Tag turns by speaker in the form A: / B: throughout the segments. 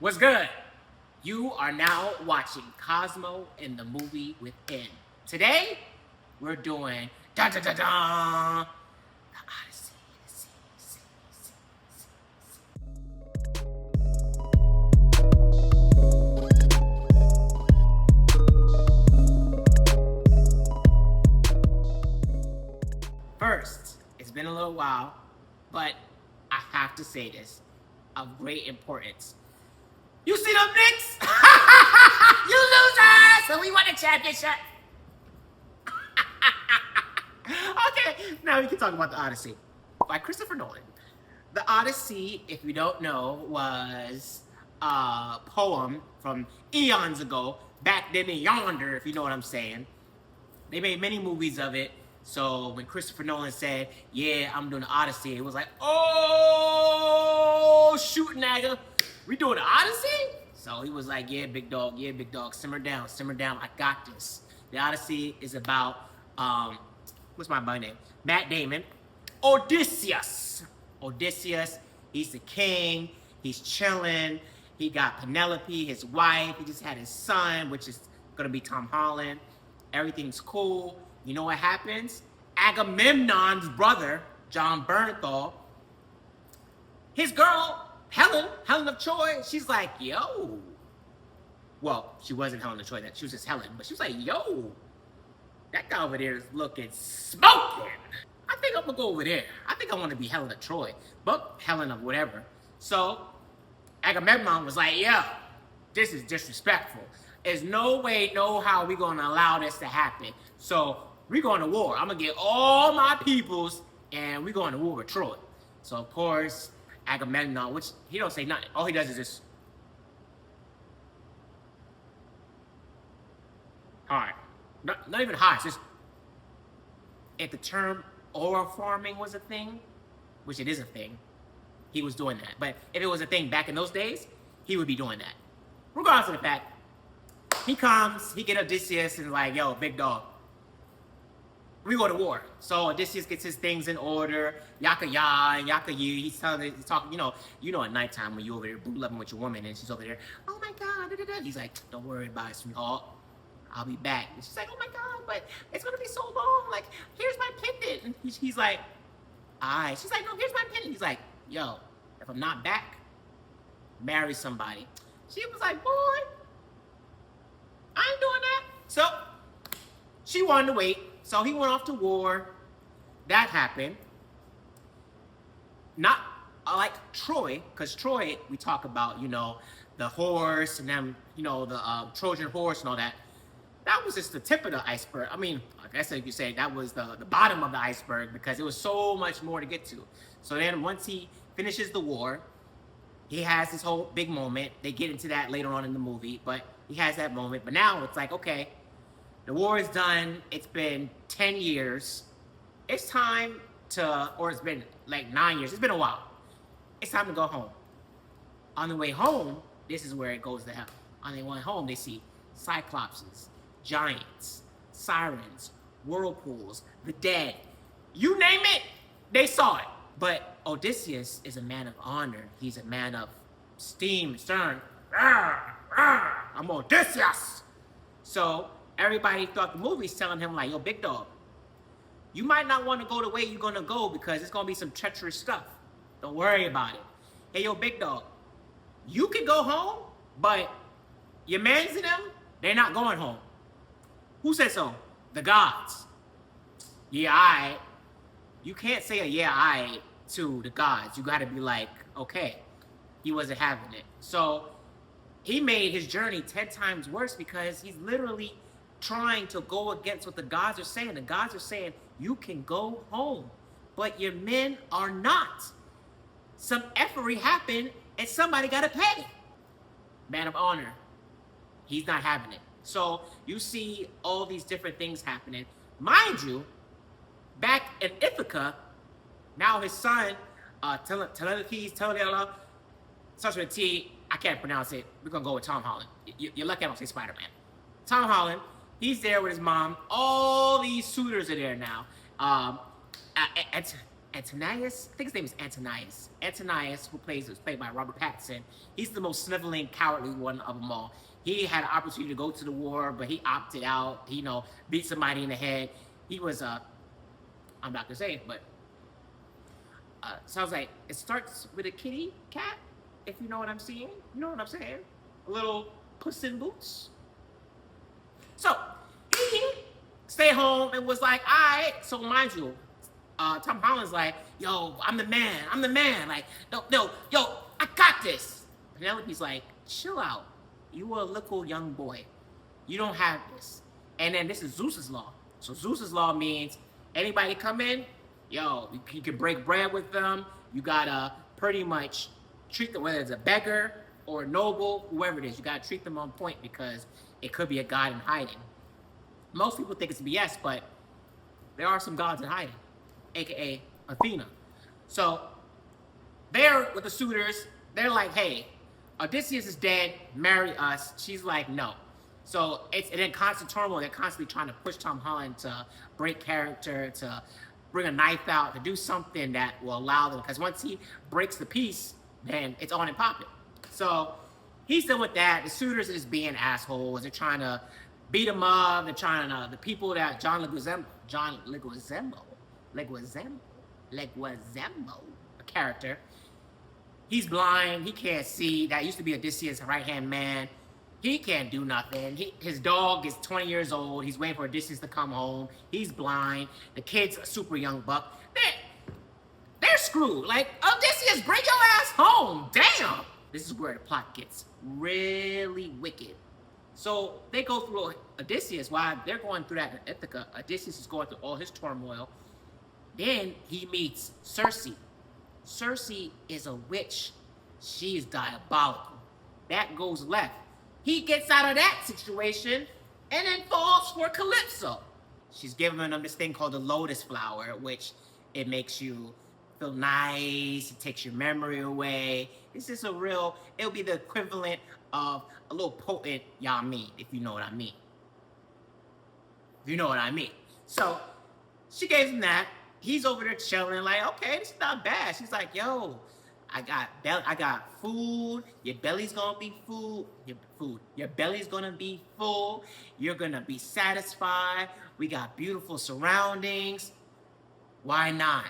A: What's good? You are now watching Cosmo in the movie within. Today, we're doing da da da da the Odyssey. First, it's been a little while, but I have to say this of great importance. You see them Knicks? You losers! So we won the championship. Okay, now we can talk about the Odyssey by Christopher Nolan. The Odyssey, if you don't know, was a poem from eons ago, back then and yonder, if you know what I'm saying. They made many movies of it. So when Christopher Nolan said, yeah, I'm doing the Odyssey, it was like, oh, shoot, nigga, we doing the Odyssey? So he was like, yeah, big dog, simmer down, I got this. The Odyssey is about, what's my buddy name? Matt Damon. Odysseus, he's the king, he's chilling, he got Penelope, his wife, he just had his son, which is gonna be Tom Holland. Everything's cool. You know what happens? Agamemnon's brother, John Bernthal, his girl, Helen of Troy, she's like, yo. Well, she wasn't Helen of Troy, she was just Helen, but she was like, yo, that guy over there is looking smoking. I think I'm gonna go over there. I think I wanna be Helen of Troy, but Helen of whatever. So, Agamemnon was like, yo, this is disrespectful. There's no way, no how we gonna allow this to happen. So we going to war. I'm gonna get all my peoples and we going to war with Troy. So of course, Agamemnon, which he don't say nothing. All he does is just hard. Not even hard, it's just if the term oil farming was a thing, which it is a thing, he was doing that. But if it was a thing back in those days, he would be doing that. Regardless of the fact, he comes, he get Odysseus and like, yo, big dog, we go to war. So Odysseus gets his things in order, yaka ya and yaka you. He's talking, you know at nighttime when you over there boo loving with your woman and she's over there, oh my God, da, da, da. He's like, don't worry about it, sweetheart. I'll be back. And she's like, oh my God, but it's gonna be so long. Like, here's my pendant. And he's like, alright. She's like, no, here's my pendant. He's like, yo, if I'm not back, marry somebody. She was like, boy, I ain't doing that. So she wanted to wait. So he went off to war. That happened. Not like Troy, because Troy, we talk about, you know, the horse and them, you know, the Trojan horse and all that. That was just the tip of the iceberg. I mean, I guess you could say that was the bottom of the iceberg because it was so much more to get to. So then once he finishes the war, he has this whole big moment. They get into that later on in the movie, but he has that moment. But now it's like, okay, the war is done. It's been 10 years. It's time to, or it's been like 9 years. It's been a while. It's time to go home. On the way home, this is where it goes to hell. On the way home, they see cyclopses, giants, sirens, whirlpools, the dead. You name it, they saw it. But Odysseus is a man of honor. He's a man of steam, stern. I'm Odysseus. So everybody thought the movie's telling him like, yo, big dog, you might not want to go the way you're gonna go because it's gonna be some treacherous stuff. Don't worry about it. Hey, yo, big dog, you can go home, but your mans and them, they're not going home. Who said so? The gods. Yeah, alright. You can't say a yeah, alright to the gods. You gotta be like, okay. He wasn't having it. So he made his journey 10 times worse because he's literally trying to go against what the gods are saying. The gods are saying, you can go home, but your men are not. Some effery happened and somebody gotta pay. Man of honor. He's not having it. So you see all these different things happening. Mind you, back in Ithaca, now his son, Telemachus, starts with a T. I can't pronounce it. We're gonna go with Tom Holland. You're lucky I don't say Spider-Man. Tom Holland, he's there with his mom. All these suitors are there now. Antonius. I think his name is Antonius. Antonius, who was played by Robert Pattinson. He's the most sniveling, cowardly one of them all. He had an opportunity to go to the war, but he opted out. He, beat somebody in the head. He was I'm not gonna say it, but sounds like it starts with a kitty cat. If you know what I'm saying, you know what I'm saying. A little Puss in Boots. So he stayed home and was like, all right. So mind you, Tom Holland's like, yo, I'm the man. Like, no, yo, I got this. Penelope's like, chill out. You a little young boy. You don't have this. And then this is Zeus's law. So Zeus's law means anybody come in, yo, you can break bread with them. You gotta pretty much treat them, whether it's a beggar or a noble, whoever it is, you gotta treat them on point because it could be a god in hiding. Most people think it's BS, but there are some gods in hiding, aka Athena. So they're with the suitors. They're like, hey, Odysseus is dead. Marry us. She's like, no. So it's in constant turmoil. They're constantly trying to push Tom Holland to break character, to bring a knife out, to do something that will allow them. Because once he breaks the peace, then it's on and popping. So he's done with that. The suitors are just being assholes. They're trying to beat him up. They're trying to, the people that John Leguizamo, a character. He's blind. He can't see. That used to be Odysseus' right-hand man. He can't do nothing. His dog is 20 years old. He's waiting for Odysseus to come home. He's blind. The kid's a super young buck. They're screwed. Like, Odysseus, bring your ass home. Damn. This is where the plot gets really wicked. So they go through Odysseus. While they're going through that in Ithaca, Odysseus is going through all his turmoil. Then he meets Circe. Circe is a witch. She is diabolical. That goes left. He gets out of that situation and then falls for Calypso. She's giving him this thing called the lotus flower, which it makes you feel nice. It takes your memory away. It's just it'll be the equivalent of a little potent Yami, if you know what I mean. If you know what I mean. So she gave him that. He's over there chilling, like, okay, this is not bad. She's like, yo, I got food. Your belly's gonna be full. Your belly's gonna be full. You're gonna be satisfied. We got beautiful surroundings. Why not?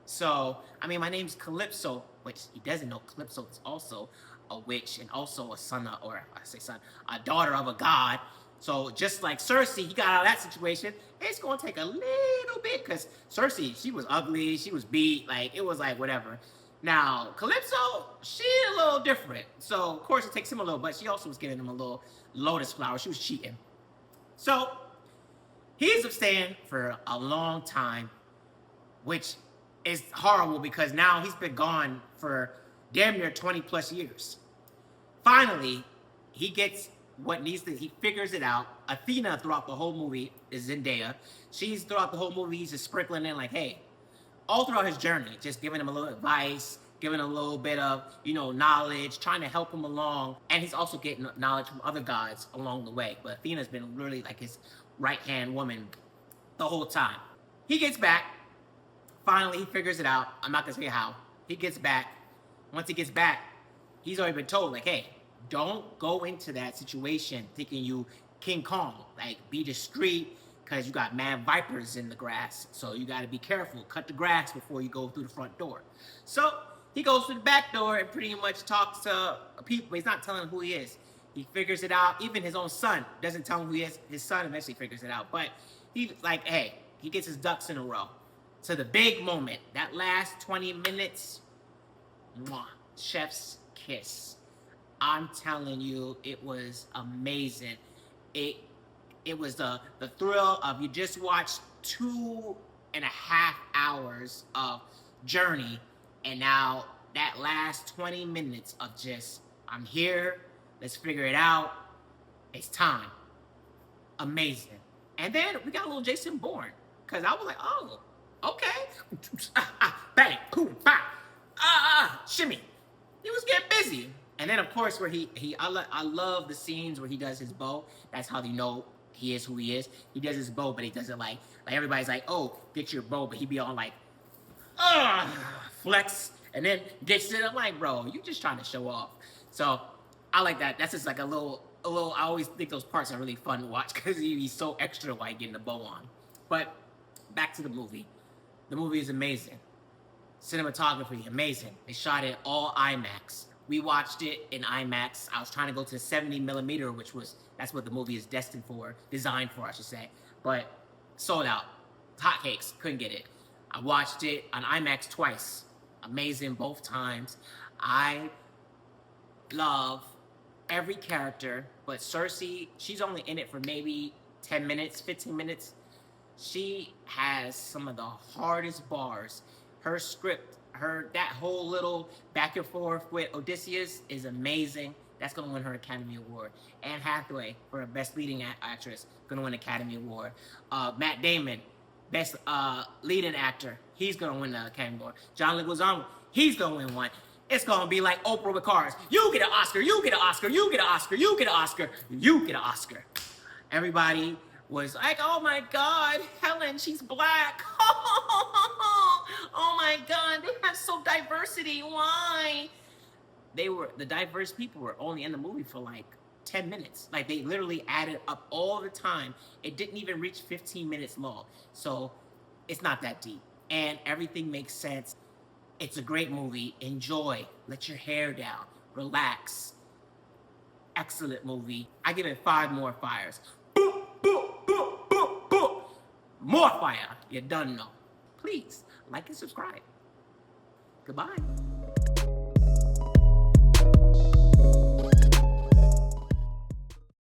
A: So, I mean, my name's Calypso, which he doesn't know. Calypso is also a witch and also a daughter of a god. So just like Circe, he got out of that situation. It's gonna take a little bit because Circe, she was ugly, she was beat, like it was like whatever. Now Calypso, she a little different. So of course it takes him a little, but she also was giving him a little lotus flower. She was cheating. So he's abstaining for a long time, which is horrible because now he's been gone for damn near 20 plus years. Finally, he gets he figures it out. Athena throughout the whole movie is Zendaya. She's throughout the whole movie, he's just sprinkling in like, hey, all throughout his journey, just giving him a little advice, giving him a little bit of, knowledge, trying to help him along. And he's also getting knowledge from other gods along the way. But Athena's been really like his right-hand woman the whole time. He gets back. Finally, he figures it out. I'm not gonna say how. He gets back. Once he gets back, he's already been told, like, hey, don't go into that situation thinking you King Kong. Like, be discreet because you got mad vipers in the grass. So you got to be careful. Cut the grass before you go through the front door. So he goes through the back door and pretty much talks to people. He's not telling them who he is. He figures it out. Even his own son doesn't tell him who he is. His son eventually figures it out. But he's like, hey, he gets his ducks in a row. To the big moment. That last 20 minutes, mwah, chef's kiss. I'm telling you, it was amazing. It was the thrill of you just watched 2.5 hours of journey, and now that last 20 minutes of just, I'm here, let's figure it out, it's time. Amazing. And then we got a little Jason Bourne, because I was like, oh, okay. Bang, boom, bang, shimmy. He was getting busy. And then, of course, where I love the scenes where he does his bow. That's how you know he is who he is. He does his bow, but he does it like everybody's like, oh, get your bow, but he be on like ugh, flex, and then ditched it. I'm like, bro, you just trying to show off. So I like that. That's just like a little. I always think those parts are really fun to watch because he's so extra white getting the bow on. But back to the movie. The movie is amazing. Cinematography, amazing. They shot it all IMAX. We watched it in IMAX. I was trying to go to 70 millimeter, that's what the movie is destined for, designed for, I should say. But sold out. Hotcakes, couldn't get it. I watched it on IMAX twice. Amazing both times. I love every character, but Cersei, she's only in it for maybe 10 minutes, 15 minutes. She has some of the hardest bars. Her script, that whole little back and forth with Odysseus is amazing. That's gonna win her Academy Award. Anne Hathaway for her Best Leading Actress, gonna win Academy Award. Matt Damon, Best Leading Actor, he's gonna win the Academy Award. John Leguizamo, he's gonna win one. It's gonna be like Oprah with cars. You get an Oscar, you get an Oscar, you get an Oscar, you get an Oscar, you get an Oscar. Everybody was like, oh my God, Helen, she's black. Oh my God, they have so diversity, why? The diverse people were only in the movie for like 10 minutes. Like they literally added up all the time. It didn't even reach 15 minutes long. So it's not that deep. And everything makes sense. It's a great movie. Enjoy. Let your hair down. Relax. Excellent movie. I give it 5 more fires. Boop, boop, boop, boop, boop. More fire. You done know. Please like and subscribe. Goodbye.